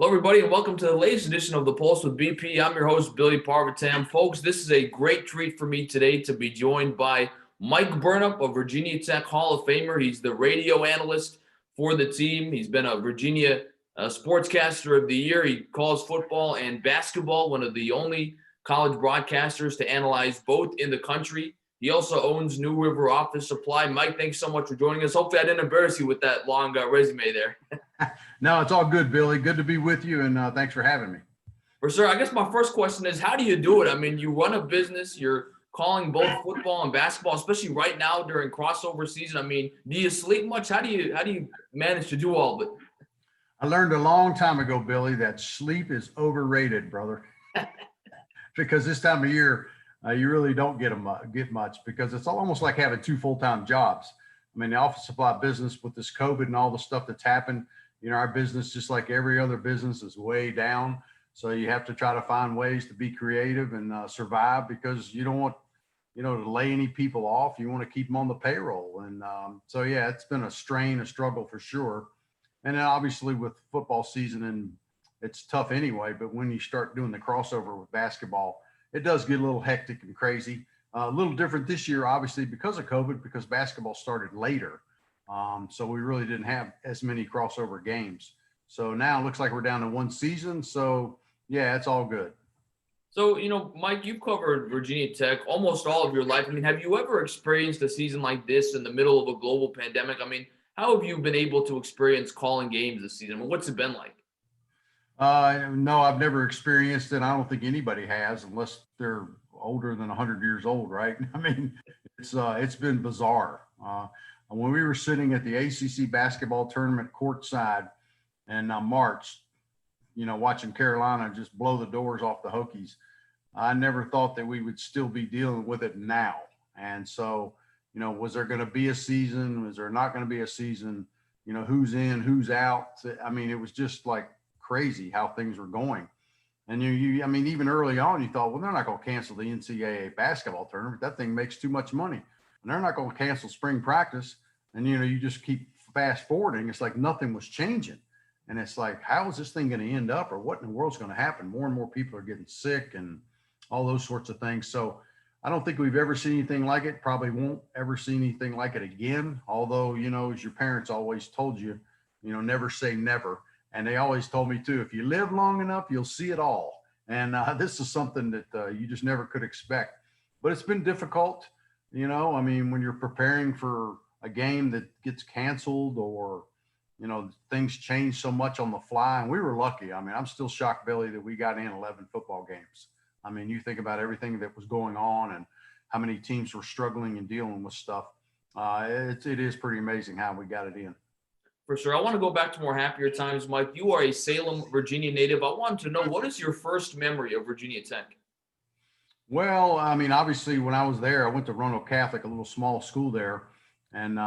Hello, everybody, and welcome to the latest edition of The Pulse with BP. I'm your host, Billy Parvatam. Folks, this is a great treat for me today to be joined by Mike Burnop, a Virginia Tech Hall of Famer. He's the radio analyst for the team. He's been a Virginia Sportscaster of the Year. He calls football and basketball, one of the only college broadcasters to analyze both in the country. He also owns New River Office Supply. Mike, thanks so much for joining us. Hopefully I didn't embarrass you with that long resume there. No, it's all good, Billy. Good to be with you, and thanks for having me. For sure. I guess my first question is, how do you do it? I mean, you run a business, you're calling both football and basketball, especially right now during crossover season. I mean, do you sleep much? How do you manage to do all of it? I learned a long time ago, Billy, that sleep is overrated, brother. Because this time of year, you really don't get much because it's almost like having two full-time jobs. I mean, the office supply business with this COVID and all the stuff that's happened, you know, our business, just like every other business, is way down. So you have to try to find ways to be creative and survive, because you don't want, to lay any people off. You want to keep them on the payroll. And so, yeah, it's been a strain, a struggle for sure. And then obviously with football season, and it's tough anyway, but when you start doing the crossover with basketball, it does get a little hectic and crazy. A little different this year, obviously, because of COVID, because basketball started later. So we really didn't have as many crossover games. So now it looks like we're down to one season. So, yeah, it's all good. So, Mike, you've covered Virginia Tech almost all of your life. I mean, have you ever experienced a season like this in the middle of a global pandemic? I mean, how have you been able to experience calling games this season? What's it been like? No, I've never experienced it. I don't think anybody has, unless they're older than 100 years old, right? I mean, it's been bizarre. When we were sitting at the ACC basketball tournament courtside in March, watching Carolina just blow the doors off the Hokies, I never thought that we would still be dealing with it now. And so, was there going to be a season? Was there not going to be a season? Who's in, who's out? I mean, it was just like crazy how things were going. And I mean, even early on, you thought, well, they're not going to cancel the NCAA basketball tournament. That thing makes too much money. And they're not going to cancel spring practice. And, you just keep fast forwarding. It's like nothing was changing. And it's like, how is this thing going to end up, or what in the world's going to happen? More and more people are getting sick and all those sorts of things. So I don't think we've ever seen anything like it. Probably won't ever see anything like it again. Although, as your parents always told you, never say never. And they always told me too, if you live long enough, you'll see it all. And this is something that you just never could expect. But it's been difficult. I mean, when you're preparing for a game that gets canceled, or, things change so much on the fly. And we were lucky. I mean, I'm still shocked, Billy, that we got in 11 football games. I mean, you think about everything that was going on and how many teams were struggling and dealing with stuff. It is pretty amazing how we got it in. For sure. I want to go back to more happier times, Mike. You are a Salem, Virginia native. I wanted to know, what is your first memory of Virginia Tech? Well, I mean, obviously, when I was there, I went to Roanoke Catholic, a little small school there. And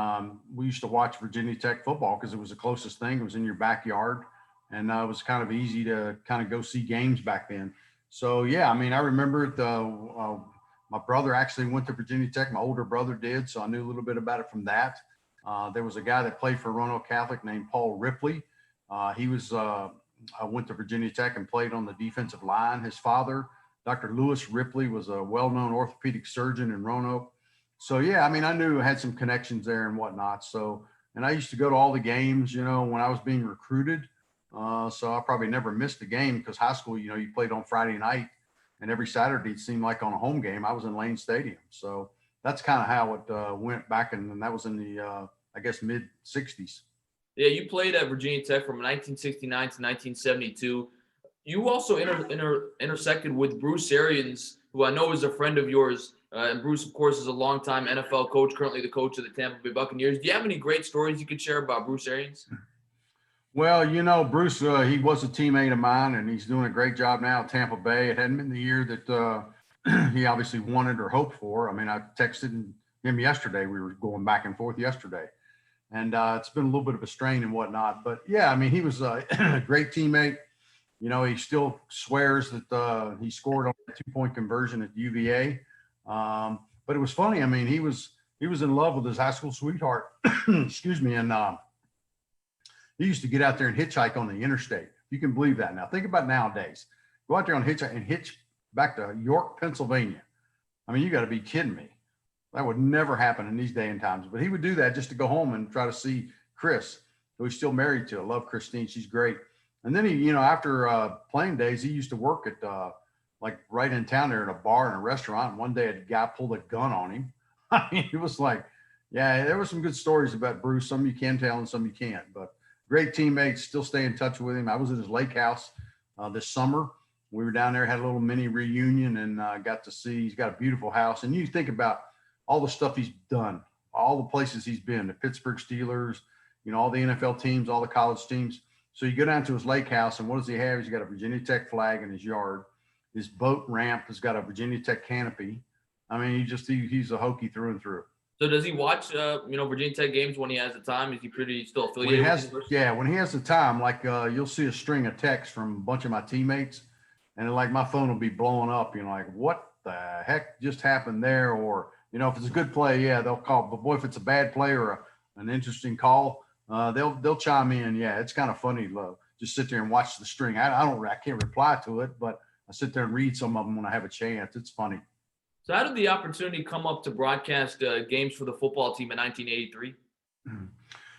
we used to watch Virginia Tech football because it was the closest thing. It was in your backyard. And it was kind of easy to kind of go see games back then. So, yeah, I mean, I remember my brother actually went to Virginia Tech. My older brother did. So I knew a little bit about it from that. There was a guy that played for Roanoke Catholic named Paul Ripley. He went to Virginia Tech and played on the defensive line. His father, Dr. Lewis Ripley, was a well-known orthopedic surgeon in Roanoke. So, yeah, I mean, I knew I had some connections there and whatnot. So, and I used to go to all the games, when I was being recruited. So I probably never missed a game, because high school, you played on Friday night, and every Saturday it seemed like on a home game, I was in Lane Stadium. So that's kind of how it went back. And that was in the, I guess, mid 60s. Yeah, you played at Virginia Tech from 1969 to 1972. You also intersected with Bruce Arians, who I know is a friend of yours. And Bruce, of course, is a longtime NFL coach, currently the coach of the Tampa Bay Buccaneers. Do you have any great stories you could share about Bruce Arians? Well, Bruce, he was a teammate of mine, and he's doing a great job now at Tampa Bay. It hadn't been the year that he obviously wanted or hoped for. I mean, I texted him yesterday. We were going back and forth yesterday. And it's been a little bit of a strain and whatnot. But, yeah, I mean, he was a great teammate. He still swears that he scored on a 2-point conversion at UVA. But it was funny. I mean, he was in love with his high school sweetheart. Excuse me. And he used to get out there and hitchhike on the interstate. You can believe that now. Think about nowadays. Go out there and hitch back to York, Pennsylvania. I mean, you got to be kidding me. That would never happen in these day and times. But he would do that just to go home and try to see Chris, who he's still married to. I love Christine. She's great. And then he, you know, after playing days, he used to work at like right in town there at a bar and a restaurant. And one day a guy pulled a gun on him. I mean, it was like, yeah, there were some good stories about Bruce. Some you can tell and some you can't. But great teammates, still stay in touch with him. I was at his lake house this summer. We were down there, had a little mini reunion, and got to see, he's got a beautiful house. And you think about all the stuff he's done, all the places he's been, the Pittsburgh Steelers, you know, all the NFL teams, all the college teams. So you go down to his lake house, and what does he have? He's got a Virginia Tech flag in his yard. His boat ramp has got a Virginia Tech canopy. I mean, he's a Hokie through and through. So does he watch, Virginia Tech games when he has the time? Is he pretty still affiliated with university? Yeah, when he has the time, like you'll see a string of texts from a bunch of my teammates, and like my phone will be blowing up, you know, like what the heck just happened there? Or, you know, if it's a good play, yeah, they'll call. But boy, if it's a bad play or an interesting call, they'll chime in. Yeah, it's kind of funny to just sit there and watch the string. I can't reply to it, but I sit there and read some of them when I have a chance. It's funny. So how did the opportunity come up to broadcast games for the football team in 1983?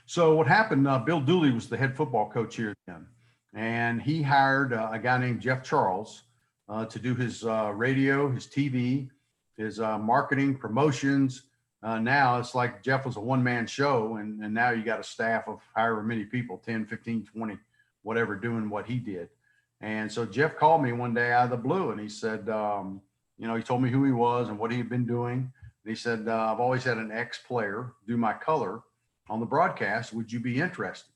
So what happened, Bill Dooley was the head football coach here then, and he hired a guy named Jeff Charles to do his radio, his TV, his marketing, promotions. Now it's like Jeff was a one-man show, and now you got a staff of however many people, 10, 15, 20, whatever, doing what he did. And so Jeff called me one day out of the blue, and he said, you know, he told me who he was and what he had been doing. And he said, I've always had an ex-player do my color on the broadcast. Would you be interested?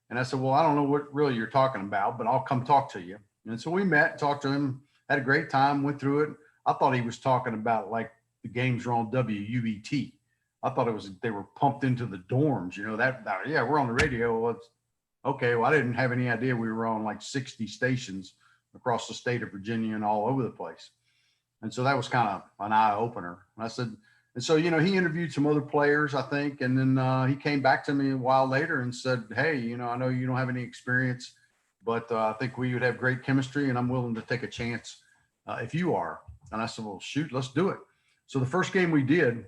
And I said, well, I don't know what really you're talking about, but I'll come talk to you. And so we met, talked to him, had a great time, went through it. I thought he was talking about like the games were on WUBT. I thought they were pumped into the dorms, you know, yeah, we're on the radio. Well, okay. Well, I didn't have any idea we were on like 60 stations across the state of Virginia and all over the place. And so that was kind of an eye opener. And I said, and so, you know, he interviewed some other players, I think. And then he came back to me a while later and said, hey, you know, I know you don't have any experience, but I think we would have great chemistry and I'm willing to take a chance if you are. And I said, well, shoot, let's do it. So the first game we did,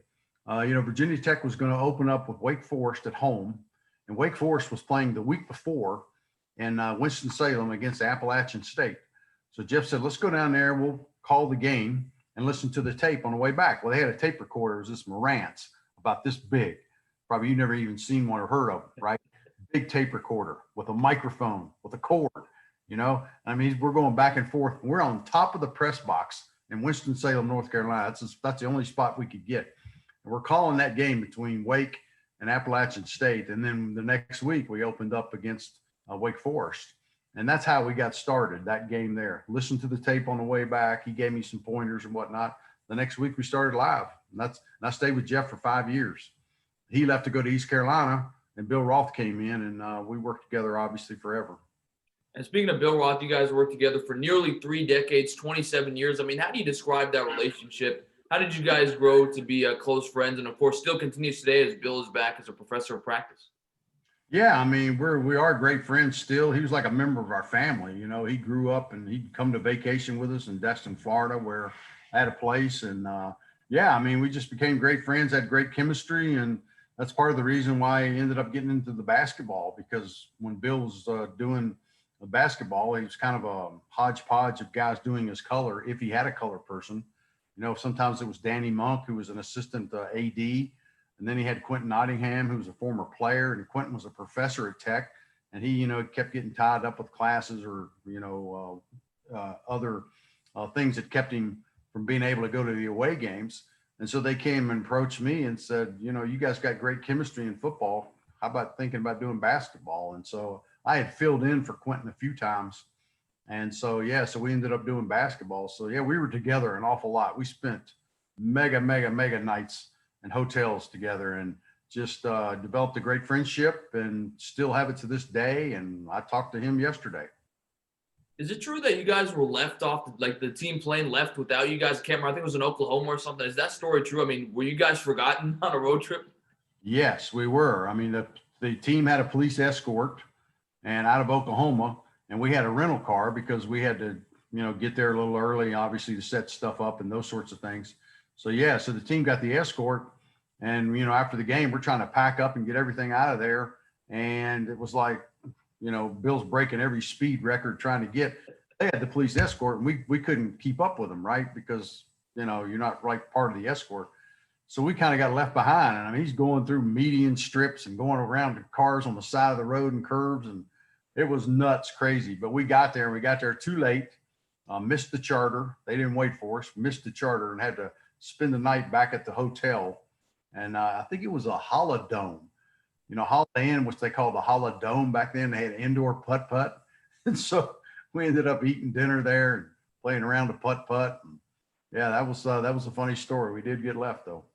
Virginia Tech was going to open up with Wake Forest at home. And Wake Forest was playing the week before in Winston-Salem against Appalachian State. So Jeff said, let's go down there. We'll call the game and listen to the tape on the way back. Well, they had a tape recorder. It was this Marantz about this big. Probably you've never even seen one or heard of it, right? Big tape recorder with a microphone, with a cord, you know? I mean, we're going back and forth. We're on top of the press box in Winston-Salem, North Carolina. That's the only spot we could get. And we're calling that game between Wake and Appalachian State. And then the next week we opened up against Wake Forest. And that's how we got started, that game there. Listened to the tape on the way back. He gave me some pointers and whatnot. The next week we started live. And I stayed with Jeff for 5 years. He left to go to East Carolina, and Bill Roth came in, and we worked together obviously forever. And speaking of Bill Roth, you guys worked together for nearly 3 decades, 27 years. I mean, how do you describe that relationship? How did you guys grow to be close friends? And of course, still continues today as Bill is back as a professor of practice. Yeah, I mean, we are great friends still. He was like a member of our family. You know, he grew up and he'd come to vacation with us in Destin, Florida, where I had a place. And yeah, I mean, we just became great friends, had great chemistry. And that's part of the reason why he ended up getting into the basketball, because when Bill was doing the basketball, he was kind of a hodgepodge of guys doing his color, if he had a color person. You know, sometimes it was Danny Monk, who was an assistant AD. And then he had Quentin Nottingham, who was a former player, and Quentin was a professor at Tech. And he, you know, kept getting tied up with classes or, you know, other things that kept him from being able to go to the away games. And so they came and approached me and said, you know, you guys got great chemistry in football. How about thinking about doing basketball? And so I had filled in for Quentin a few times. And so, yeah, so we ended up doing basketball. So, yeah, we were together an awful lot. We spent mega nights and hotels together and just developed a great friendship and still have it to this day. And I talked to him yesterday. Is it true that you guys were left off, like the team plane left without you guys? I can't remember. I think it was in Oklahoma or something. Is that story true? I mean, were you guys forgotten on a road trip? Yes, we were. I mean, the team had a police escort and out of Oklahoma, and we had a rental car because we had to, get there a little early, obviously, to set stuff up and those sorts of things. So yeah, so the team got the escort, and after the game, we're trying to pack up and get everything out of there, and it was like, Bill's breaking every speed record trying to get. They had the police escort, and we couldn't keep up with them, right? Because you're not right part of the escort. So we kind of got left behind. And I mean, he's going through median strips and going around the cars on the side of the road and curves, and it was nuts, crazy. But we got there, and we got there too late. Missed the charter. They didn't wait for us. Missed the charter and had to spend the night back at the hotel. And I think it was a Holodome. Holiday Inn, which they called the Holodome back then. They had indoor putt-putt. And so we ended up eating dinner there and playing around the putt-putt. Yeah, that was a funny story. We did get left, though.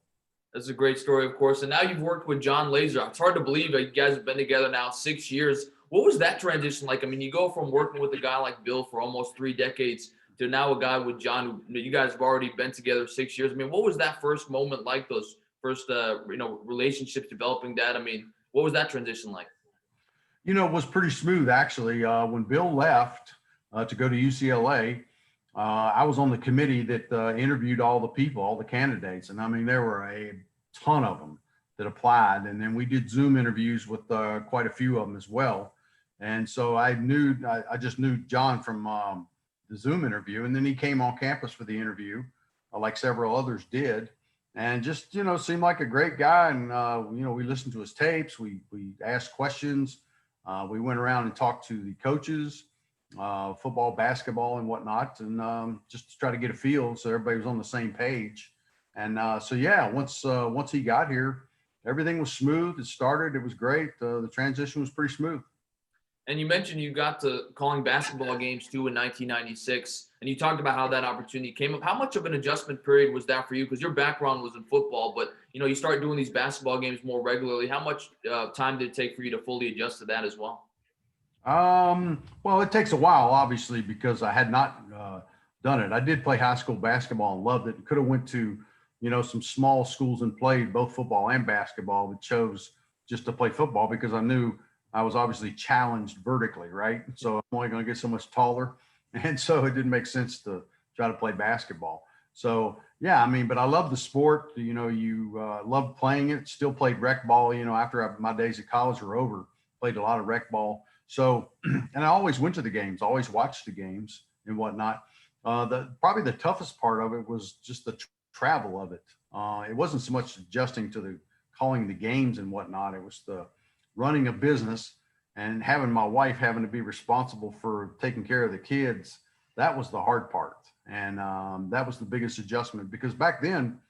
That's a great story, of course. And now you've worked with John Laser. It's hard to believe that you guys have been together now 6 years. What was that transition like? I mean, you go from working with a guy like Bill for almost 3 decades to now a guy with John. You guys have already been together 6 years. I mean, what was that first moment like? Those first, relationships developing that. I mean, what was that transition like? It was pretty smooth, actually. When Bill left to go to UCLA, I was on the committee that interviewed all the people, all the candidates. And I mean, there were a ton of them that applied. And then we did Zoom interviews with quite a few of them as well. And so I just knew John from the Zoom interview. And then he came on campus for the interview, like several others did. And just, seemed like a great guy. And, we listened to his tapes. We asked questions. We went around and talked to the coaches, football, basketball, and whatnot, and just to try to get a feel so everybody was on the same page. And so, yeah, once he got here, everything was smooth. It started. It was great. The transition was pretty smooth. And you mentioned you got to calling basketball games too in 1996, and you talked about how that opportunity came up. How much of an adjustment period was that for you? Because your background was in football, but you start doing these basketball games more regularly. How much time did it take for you to fully adjust to that as well? Well, it takes a while, obviously, because I had not done it. I did play high school basketball and loved it. Could have went to, some small schools and played both football and basketball, but chose just to play football because I knew I was obviously challenged vertically, right? So I'm only going to get so much taller. And so it didn't make sense to try to play basketball. So, yeah, I mean, but I love the sport. You love playing it. Still played rec ball, after my days at college were over, played a lot of rec ball. So, and I always went to the games, always watched the games and whatnot. Probably the toughest part of it was just the travel of it. It wasn't so much adjusting to the calling the games and whatnot. It was the running a business and having my wife having to be responsible for taking care of the kids. That was the hard part. And that was the biggest adjustment because back then,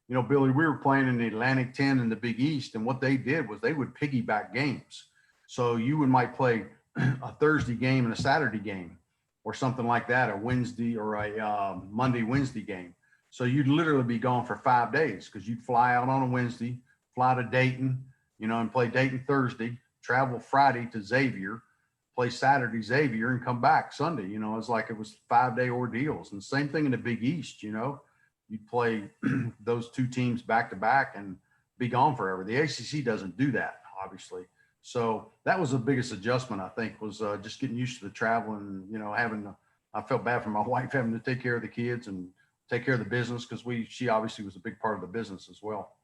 Billy, we were playing in the Atlantic 10 and the Big East. And what they did was they would piggyback games. So you might play a Thursday game and a Saturday game or something like that, a Wednesday or a Monday, Wednesday game. So you'd literally be gone for 5 days because you'd fly out on a Wednesday, fly to Dayton, and play Dayton Thursday, travel Friday to Xavier, play Saturday Xavier, and come back Sunday. It's like it was 5-day ordeals. And same thing in the Big East, you'd play those two teams back to back and be gone forever. The ACC doesn't do that, obviously. So that was the biggest adjustment, I think, was just getting used to the travel and, I felt bad for my wife having to take care of the kids and take care of the business because she obviously was a big part of the business as well.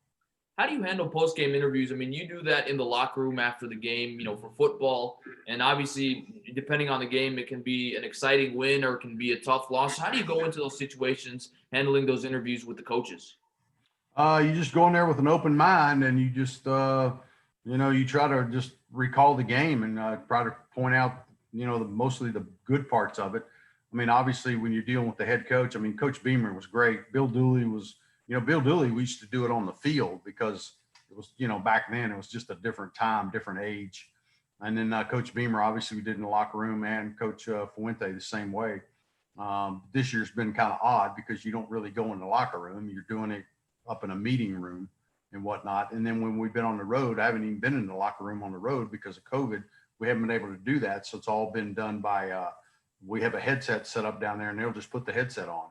How do you handle post-game interviews? I mean, you do that in the locker room after the game, for football. And obviously, depending on the game, it can be an exciting win or it can be a tough loss. How do you go into those situations, handling those interviews with the coaches? You just go in there with an open mind and you just, you try to just recall the game and try to point out, mostly the good parts of it. I mean, obviously, when you're dealing with the head coach, Coach Beamer was great. Bill Dooley was Bill Dooley, we used to do it on the field because it was, back then it was just a different time, different age. And then Coach Beamer, obviously we did in the locker room, and Coach Fuente the same way. This year's been kind of odd because you don't really go in the locker room. You're doing it up in a meeting room and whatnot. And then when we've been on the road, I haven't even been in the locker room on the road because of COVID. We haven't been able to do that. So it's all been done by, we have a headset set up down there and they'll just put the headset on.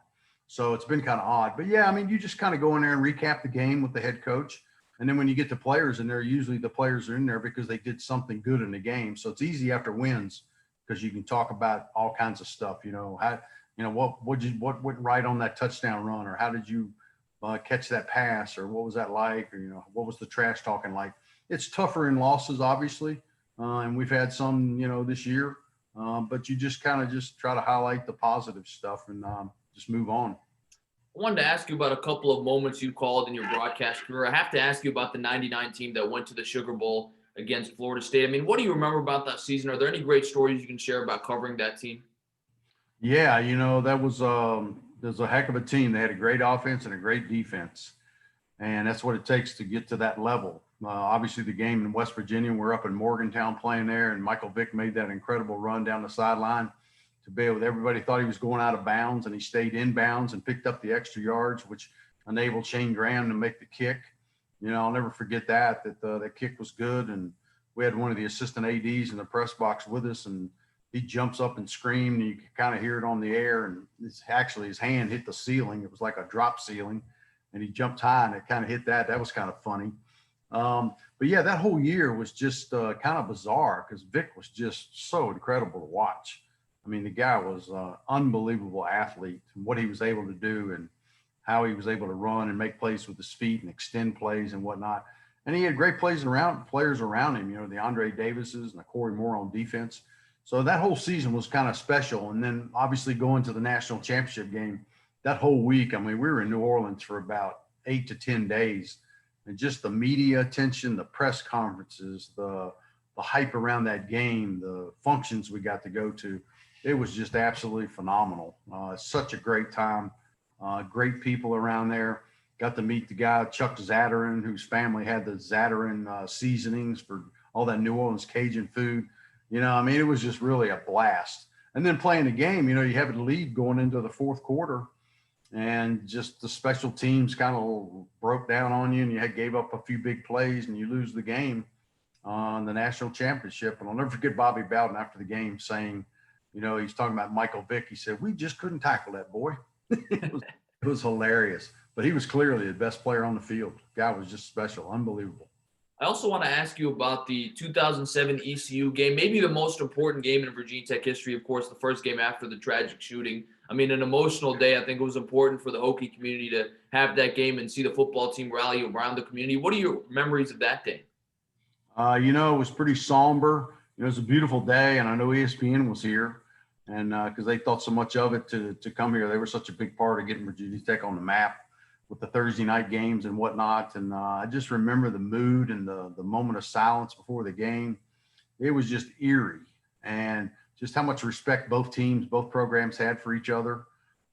So it's been kind of odd, but yeah, you just kind of go in there and recap the game with the head coach. And then when you get the players in there, usually the players are in there because they did something good in the game. So it's easy after wins because you can talk about all kinds of stuff. What went right on that touchdown run, or how did you catch that pass, or what was that like, or what was the trash talking like. It's tougher in losses, obviously, and we've had some this year, but you just kind of just try to highlight the positive stuff and just move on. I wanted to ask you about a couple of moments you called in your broadcast career. I have to ask you about the '99 team that went to the Sugar Bowl against Florida State. I mean, what do you remember about that season? Are there any great stories you can share about covering that team? Yeah, that was a heck of a team. They had a great offense and a great defense, and that's what it takes to get to that level. Obviously, the game in West Virginia, we're up in Morgantown playing there, and Michael Vick made that incredible run down the sideline to be able. Everybody thought he was going out of bounds, and he stayed in bounds and picked up the extra yards, which enabled Shane Graham to make the kick. I'll never forget that the kick was good, and we had one of the assistant ADs in the press box with us, and he jumps up and screamed, and you could kind of hear it on the air, and actually his hand hit the ceiling. It was like a drop ceiling, and he jumped high, and it kind of hit that. That was kind of funny. But yeah, that whole year was just kind of bizarre because Vick was just so incredible to watch. I mean, the guy was an unbelievable athlete, and what he was able to do and how he was able to run and make plays with his feet and extend plays and whatnot. And he had great players around him, the Andre Davises and the Corey Moore on defense. So that whole season was kind of special. And then obviously going to the national championship game that whole week, I mean, we were in New Orleans for about 8 to 10 days. And just the media attention, the press conferences, the hype around that game, the functions we got to go to, it was just absolutely phenomenal. Such a great time. Great people around there. Got to meet the guy, Chuck Zadarin, whose family had the Zadarin seasonings for all that New Orleans Cajun food. I mean, it was just really a blast. And then playing the game, you have a lead going into the fourth quarter, and just the special teams kind of broke down on you, and you gave up a few big plays, and you lose the game on the national championship. And I'll never forget Bobby Bowden after the game saying, he's talking about Michael Vick. He said, "We just couldn't tackle that boy." It was hilarious. But he was clearly the best player on the field. Guy was just special, unbelievable. I also want to ask you about the 2007 ECU game, maybe the most important game in Virginia Tech history, of course, the first game after the tragic shooting. I mean, an emotional day. I think it was important for the Hokie community to have that game and see the football team rally around the community. What are your memories of that day? It was pretty somber. It was a beautiful day, and I know ESPN was here, and because they thought so much of it to come here. They were such a big part of getting Virginia Tech on the map with the Thursday night games and whatnot. And I just remember the mood and the moment of silence before the game. It was just eerie, and just how much respect both programs had for each other,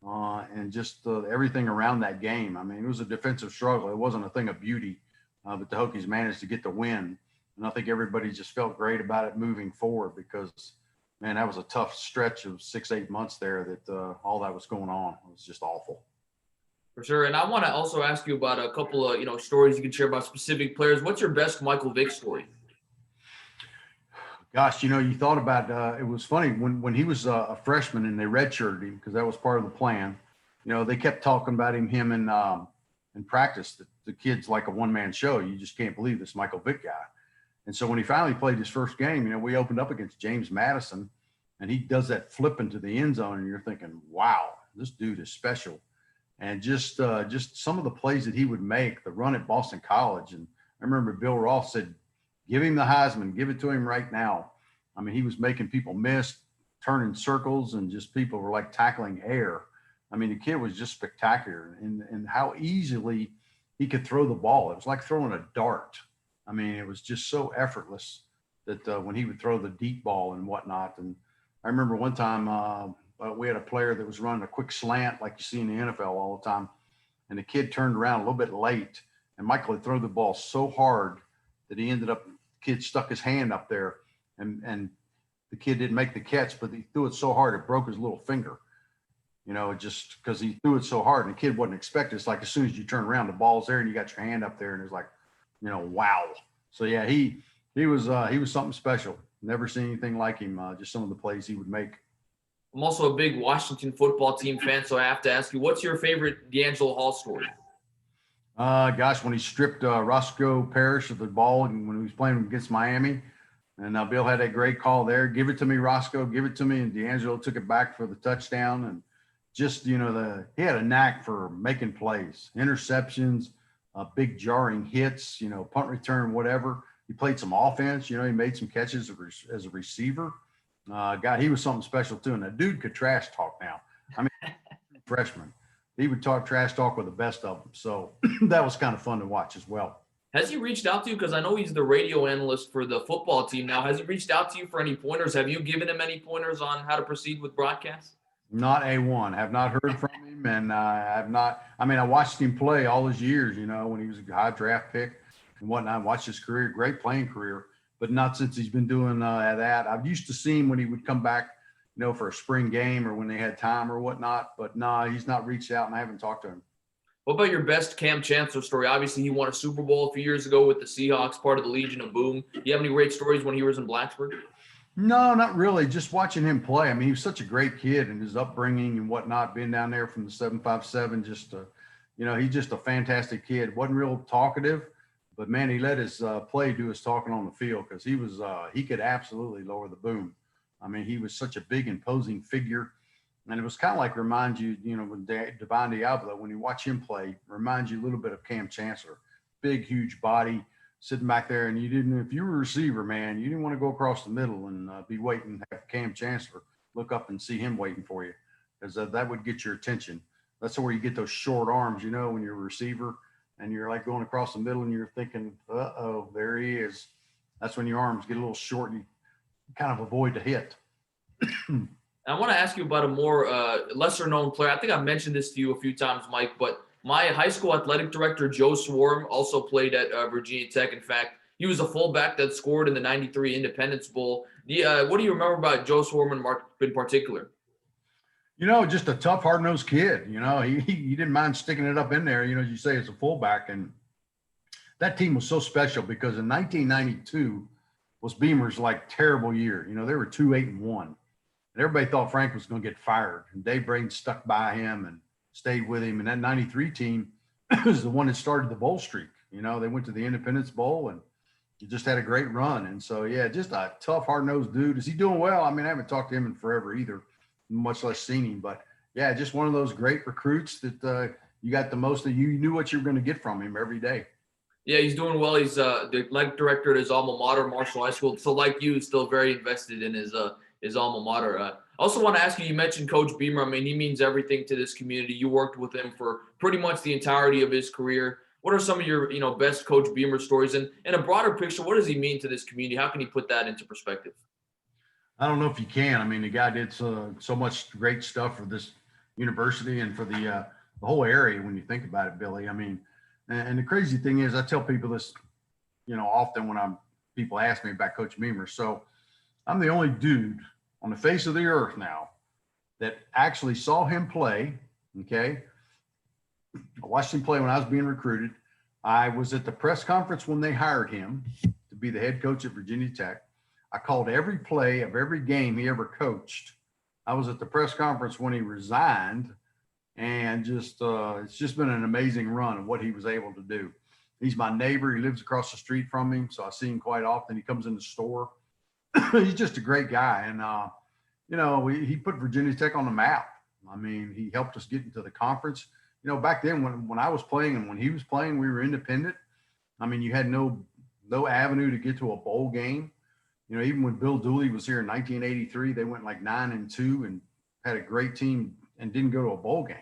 and just everything around that game. I mean, it was a defensive struggle. It wasn't a thing of beauty, but the Hokies managed to get the win. And I think everybody just felt great about it moving forward because, man, that was a tough stretch of 6-8 months there that all that was going on. It was just awful. For sure. And I want to also ask you about a couple of, stories you can share about specific players. What's your best Michael Vick story? Gosh, you thought about it was funny when he was a freshman and they redshirted him because that was part of the plan. They kept talking about him in practice. The kid's like a one-man show. You just can't believe this Michael Vick guy. And so when he finally played his first game, we opened up against James Madison, and he does that flip into the end zone, and you're thinking, wow, this dude is special. And just some of the plays that he would make, the run at Boston College. And I remember Bill Roth said, "Give him the Heisman, give it to him right now." I mean, he was making people miss, turning circles, and just people were like tackling air. I mean, the kid was just spectacular, and how easily he could throw the ball. It was like throwing a dart. I mean, it was just so effortless that when he would throw the deep ball and whatnot. And I remember one time we had a player that was running a quick slant like you see in the NFL all the time. And the kid turned around a little bit late, and Michael had thrown the ball so hard that the kid stuck his hand up there, and the kid didn't make the catch, but he threw it so hard it broke his little finger. Just because he threw it so hard, and the kid wasn't expecting. It's like as soon as you turn around, the ball's there, and you got your hand up there, and it's like, wow. So yeah, he was something special. Never seen anything like him. Just some of the plays he would make. I'm also a big Washington football team fan, so I have to ask you, what's your favorite Deangelo Hall story? Gosh, when he stripped Roscoe Parrish of the ball and when he was playing against Miami, And Bill had a great call there. Give it to me, Roscoe. Give it to me. And Deangelo took it back for the touchdown. And just, he had a knack for making plays, interceptions, big jarring hits, punt return, whatever. He played some offense. He made some catches as a receiver. God, he was something special too. And that dude could trash talk now. I mean, freshman. He would talk trash talk with the best of them. So that was kind of fun to watch as well. Has he reached out to you? Because I know he's the radio analyst for the football team now. Has he reached out to you for any pointers? Have you given him any pointers on how to proceed with broadcasts? Not a one. Have not heard from him, and I've not. I mean, I watched him play all his years. When he was a high draft pick and whatnot. I watched his career, great playing career, but not since he's been doing that. I used to see him when he would come back, for a spring game or when they had time or whatnot. But no, he's not reached out, and I haven't talked to him. What about your best Cam Chancellor story? Obviously, he won a Super Bowl a few years ago with the Seahawks, part of the Legion of Boom. Do you have any great stories when he was in Blacksburg? No, not really. Just watching him play. I mean, he was such a great kid and his upbringing and whatnot, being down there from the 757, he's just a fantastic kid. Wasn't real talkative, but man, he let his play do his talking on the field because he could absolutely lower the boom. I mean, he was such a big, imposing figure. And it was kind of like reminds you, with Divine Diablo, when you watch him play, reminds you a little bit of Cam Chancellor. Big, huge body, sitting back there. And if you were a receiver, man, you didn't want to go across the middle and be waiting, have Cam Chancellor look up and see him waiting for you, because that would get your attention. That's where you get those short arms, when you're a receiver and you're like going across the middle and you're thinking, uh-oh, there he is. That's when your arms get a little short and you kind of avoid the hit. I want to ask you about a more lesser-known player. I think I've mentioned this to you a few times, Mike, but my high school athletic director, Joe Swarm, also played at Virginia Tech. In fact, he was a fullback that scored in the '93 Independence Bowl. What do you remember about Joe Swarm in particular? Just a tough, hard-nosed kid. He didn't mind sticking it up in there, as you say, as a fullback. And that team was so special because in 1992 was Beamer's terrible year. They were 2-8-1. And everybody thought Frank was going to get fired. And Dave Braden stuck by him and stayed with him. And that 93 team was the one that started the bowl streak. They went to the Independence Bowl and he just had a great run. And so, yeah, just a tough, hard-nosed dude. Is he doing well? I mean, I haven't talked to him in forever either, much less seen him. But, yeah, just one of those great recruits that you got the most of. You knew what you were going to get from him every day. Yeah, he's doing well. He's the athletic director at his alma mater, Marshall High School. So, like you, he's still very invested in his alma mater. I also want to ask you mentioned Coach Beamer. I mean, he means everything to this community. You worked with him for pretty much the entirety of his career. What are some of your, best Coach Beamer stories? And in a broader picture, what does he mean to this community? How can you put that into perspective? I don't know if you can. I mean, the guy did so much great stuff for this university and for the whole area when you think about it, Billy. I mean, and the crazy thing is, I tell people this, often when people ask me about Coach Beamer. So I'm the only dude on the face of the earth now that actually saw him play. Okay. I watched him play when I was being recruited. I was at the press conference when they hired him to be the head coach at Virginia Tech. I called every play of every game he ever coached. I was at the press conference when he resigned, and it's just been an amazing run of what he was able to do. He's my neighbor. He lives across the street from me, so I see him quite often. He comes in the store. He's just a great guy. And, he put Virginia Tech on the map. I mean, he helped us get into the conference. Back then when I was playing and when he was playing, we were independent. I mean, you had no avenue to get to a bowl game. Even when Bill Dooley was here in 1983, they went 9-2 and had a great team and didn't go to a bowl game.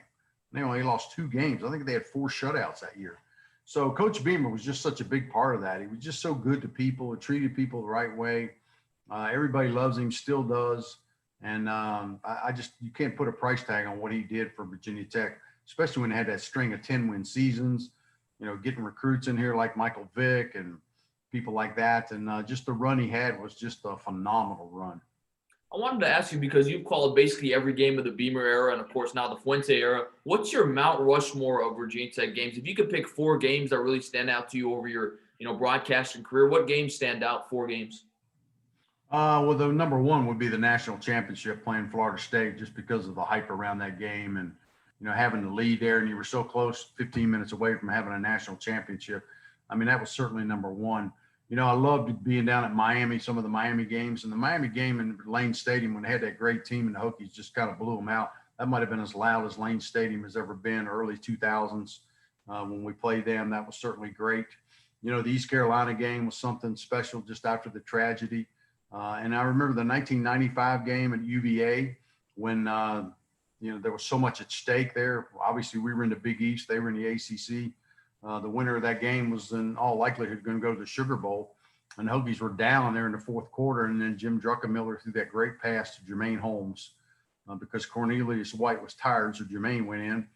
They only lost 2 games. I think they had 4 shutouts that year. So Coach Beamer was just such a big part of that. He was just so good to people, treated people the right way. Everybody loves him, still does. And you can't put a price tag on what he did for Virginia Tech, especially when they had that string of 10-win seasons, getting recruits in here like Michael Vick and people like that. And just the run he had was just a phenomenal run. I wanted to ask you, because you've called basically every game of the Beamer era and, of course, now the Fuente era. What's your Mount Rushmore of Virginia Tech games? If you could pick 4 games that really stand out to you over your, broadcasting career, what games stand out? 4 games. Well, the number one would be the national championship playing Florida State, just because of the hype around that game and, having the lead there, and you were so close, 15 minutes away from having a national championship. I mean, that was certainly number one. I loved being down at Miami, some of the Miami games, and the Miami game in Lane Stadium when they had that great team and the Hokies just kind of blew them out. That might have been as loud as Lane Stadium has ever been, early 2000s. When we played them, that was certainly great. The East Carolina game was something special just after the tragedy. And I remember the 1995 game at UVA when, there was so much at stake there. Obviously, we were in the Big East. They were in the ACC. The winner of that game was in all likelihood going to go to the Sugar Bowl. And the Hokies were down there in the fourth quarter. And then Jim Druckenmiller threw that great pass to Jermaine Holmes because Cornelius White was tired. So Jermaine went in,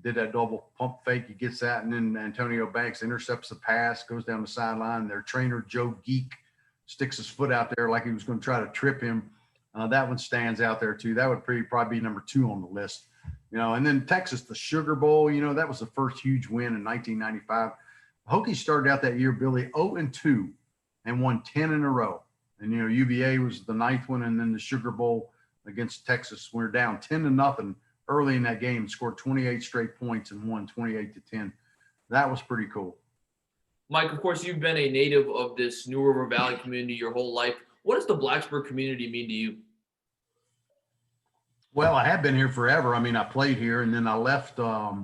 did that double pump fake. He gets that. And then Antonio Banks intercepts the pass, goes down the sideline. Their trainer, Joe Geek, sticks his foot out there like he was going to try to trip him. That one stands out there, too. That would probably be number 2 on the list. And then Texas, the Sugar Bowl, that was the first huge win in 1995. Hokies started out that year, Billy, 0-2 and won 10 in a row. And, UVA was the 9th one, and then the Sugar Bowl against Texas. We were down 10-0 early in that game, scored 28 straight points and won 28-10. That was pretty cool. Mike, of course, you've been a native of this New River Valley community your whole life. What does the Blacksburg community mean to you? Well, I have been here forever. I mean, I played here, and then I left, I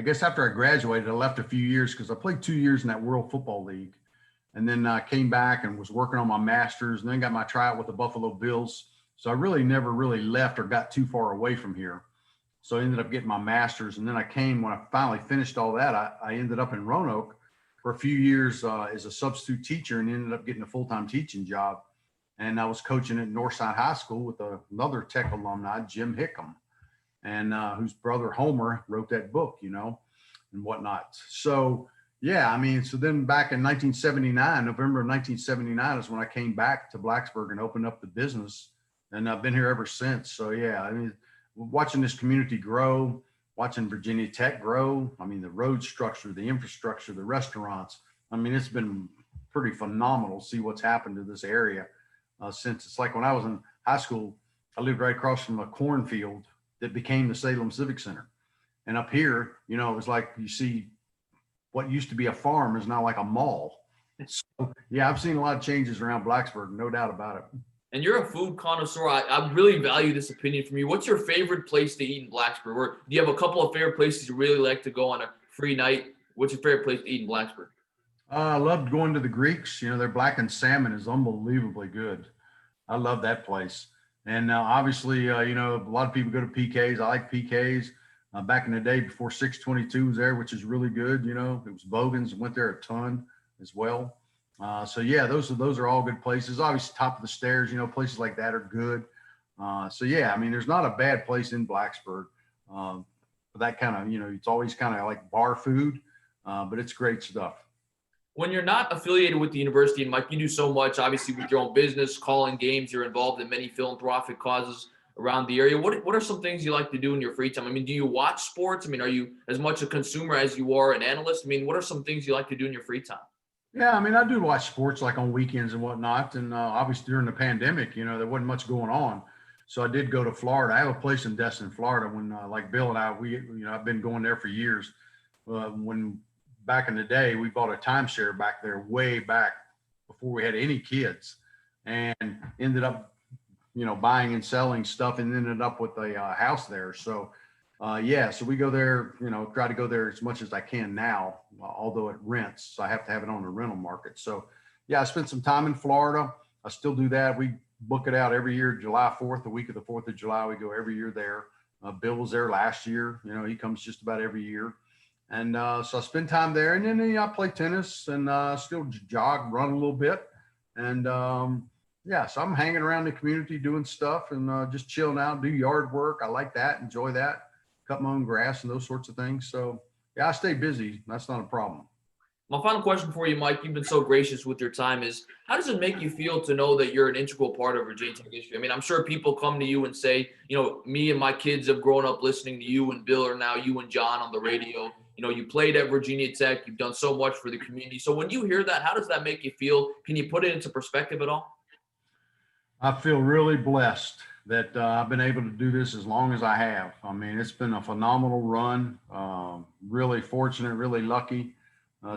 guess after I graduated, I left a few years because I played 2 years in that World Football League. And then I came back and was working on my master's and then got my tryout with the Buffalo Bills. So I really never really left or got too far away from here. So I ended up getting my master's. And then when I finally finished all that, I ended up in Roanoke for a few years as a substitute teacher and ended up getting a full-time teaching job. And I was coaching at Northside High School with another Tech alumni, Jim Hickam, and whose brother Homer wrote that book, and whatnot. So, yeah, I mean, so then back in 1979, November of 1979 is when I came back to Blacksburg and opened up the business. And I've been here ever since. So, yeah, I mean, watching this community grow, watching Virginia Tech grow. I mean, the road structure, the infrastructure, the restaurants. I mean, it's been pretty phenomenal to see what's happened to this area. Since it's like when I was in high school, I lived right across from a cornfield that became the Salem Civic Center. And up here, it was like you see what used to be a farm is now like a mall. So, yeah, I've seen a lot of changes around Blacksburg, no doubt about it. And you're a food connoisseur. I really value this opinion from you. What's your favorite place to eat in Blacksburg? Or do you have a couple of favorite places you really like to go on a free night? What's your favorite place to eat in Blacksburg? I loved going to the Greeks. Their blackened salmon is unbelievably good. I love that place. And obviously, a lot of people go to PK's. I like PK's. Back in the day before 622 was there, which is really good. It was Bogan's, went there a ton as well. So, yeah, those are all good places. Obviously, top of the stairs, places like that are good. So, yeah, I mean, there's not a bad place in Blacksburg. For that kind of, it's always kind of like bar food, but it's great stuff. When you're not affiliated with the university, and Mike, you do so much, obviously, with your own business, calling games, you're involved in many philanthropic causes around the area. What are some things you like to do in your free time? I mean, do you watch sports? I mean, are you as much a consumer as you are an analyst? I mean, what are some things you like to do in your free time? Yeah, I mean, I do watch sports like on weekends and whatnot. And obviously during the pandemic, there wasn't much going on. So I did go to Florida. I have a place in Destin, Florida. When like Bill and I, I've been going there for years. When back in the day, we bought a timeshare back there way back before we had any kids, and ended up, buying and selling stuff, and ended up with a house there. So, so we go there, try to go there as much as I can now, although it rents. So I have to have it on the rental market. So, yeah, I spent some time in Florida. I still do that. We book it out every year, July 4th, the week of the 4th of July. We go every year there. Bill was there last year. He comes just about every year. And so I spend time there, and then I play tennis and still jog, run a little bit. And so I'm hanging around the community doing stuff and just chilling out, do yard work. I like that, enjoy that, cut my own grass and those sorts of things. So, yeah, I stay busy. That's not a problem. My final question for you, Mike, you've been so gracious with your time, is how does it make you feel to know that you're an integral part of Virginia Tech history? I mean, I'm sure people come to you and say, me and my kids have grown up listening to you and Bill, or now you and John on the radio. You played at Virginia Tech. You've done so much for the community. So when you hear that, how does that make you feel? Can you put it into perspective at all? I feel really blessed that I've been able to do this as long as I have. I mean, it's been a phenomenal run. Really fortunate, really lucky.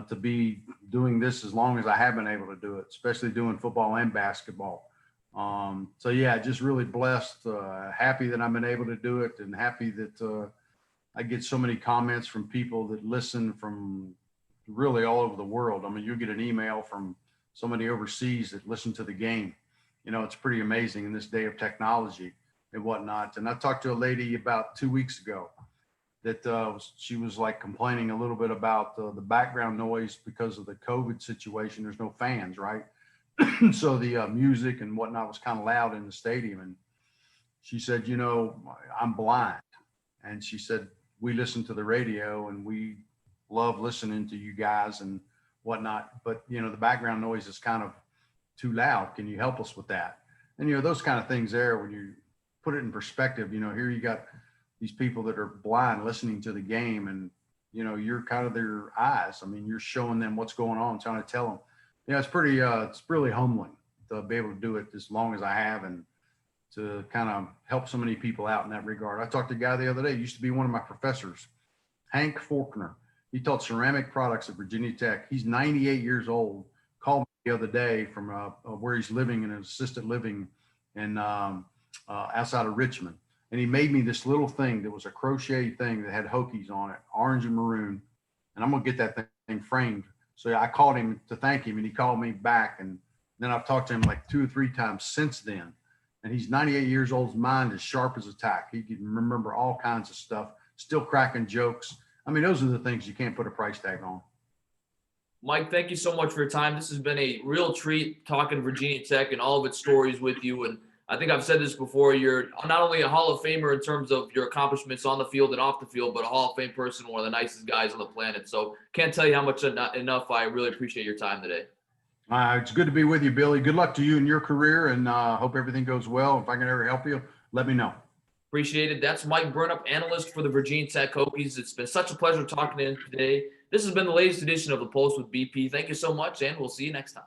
to be doing this as long as I have been able to do it, especially doing football and basketball. So yeah, just really blessed, happy that I've been able to do it, and happy that I get so many comments from people that listen from really all over the world. I mean, you get an email from somebody overseas that listened to the game. You know, it's pretty amazing in this day of technology and whatnot. And I talked to a lady about 2 weeks ago that she was like complaining a little bit about the background noise because of the COVID situation. There's no fans, right? So the music and whatnot was kind of loud in the stadium. And she said, you know, I'm blind. And she said, we listen to the radio and we love listening to you guys and whatnot. But, you know, the background noise is kind of too loud. Can you help us with that? And, you know, those kind of things there, when you put it in perspective, you know, here you got these people that are blind listening to the game, and, you know, you're kind of their eyes. I mean, you're showing them what's going on, trying to tell them. Yeah, it's really humbling to be able to do it as long as I have, and to kind of help so many people out in that regard. I talked to a guy the other day, used to be one of my professors, Hank Faulkner. He taught ceramic products at Virginia Tech. He's 98 years old. Called me the other day from where he's living in an assisted living in outside of Richmond. And he made me this little thing that was a crochet thing that had Hokies on it, orange and maroon. And I'm going to get that thing framed. So I called him to thank him, and he called me back. And then I've talked to him like 2 or 3 times since then. And he's 98 years old. His mind is sharp as a tack. He can remember all kinds of stuff, still cracking jokes. I mean, those are the things you can't put a price tag on. Mike, thank you so much for your time. This has been a real treat talking Virginia Tech and all of its stories with you. And I think I've said this before, you're not only a Hall of Famer in terms of your accomplishments on the field and off the field, but a Hall of Fame person, one of the nicest guys on the planet. So can't tell you how much enough I really appreciate your time today. It's good to be with you, Billy. Good luck to you in your career, and hope everything goes well. If I can ever help you, let me know. Appreciate it. That's Mike Burnop, analyst for the Virginia Tech Hokies. It's been such a pleasure talking to him today. This has been the latest edition of The Pulse with BP. Thank you so much, and we'll see you next time.